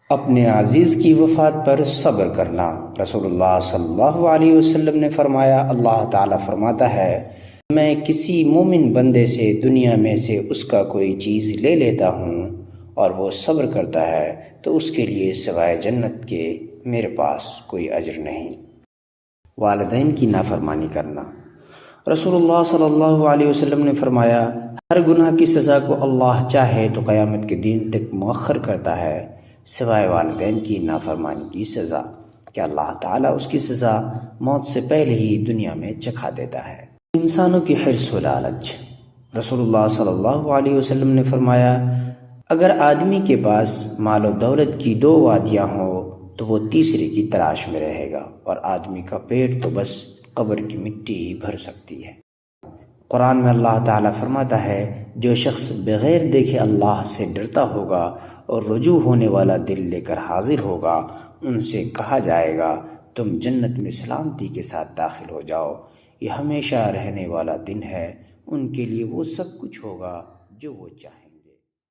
اپنے عزیز کی وفات پر صبر کرنا۔ رسول اللہ صلی اللہ علیہ وسلم نے فرمایا، اللہ تعالیٰ فرماتا ہے، میں کسی مومن بندے سے دنیا میں سے اس کا کوئی چیز لے لیتا ہوں اور وہ صبر کرتا ہے تو اس کے لیے سوائے جنت کے میرے پاس کوئی اجر نہیں۔ والدین کی نافرمانی کرنا۔ رسول اللہ صلی اللہ علیہ وسلم نے فرمایا، ہر گناہ کی سزا کو اللہ چاہے تو قیامت کے دن تک مؤخر کرتا ہے سوائے والدین کی نافرمانی کی سزا، کہ اللہ تعالیٰ اس کی سزا موت سے پہلے ہی دنیا میں چکھا دیتا ہے۔ انسانوں کی حرص و لالچ۔ رسول اللہ صلی اللہ علیہ وسلم نے فرمایا، اگر آدمی کے پاس مال و دولت کی دو وادیاں ہوں تو وہ تیسری کی تلاش میں رہے گا، اور آدمی کا پیٹ تو بس قبر کی مٹی ہی بھر سکتی ہے۔ قرآن میں اللہ تعالیٰ فرماتا ہے، جو شخص بغیر دیکھے اللہ سے ڈرتا ہوگا اور رجوع ہونے والا دل لے کر حاضر ہوگا، ان سے کہا جائے گا تم جنت میں سلامتی کے ساتھ داخل ہو جاؤ، یہ ہمیشہ رہنے والا دن ہے، ان کے لیے وہ سب کچھ ہوگا جو وہ چاہیں۔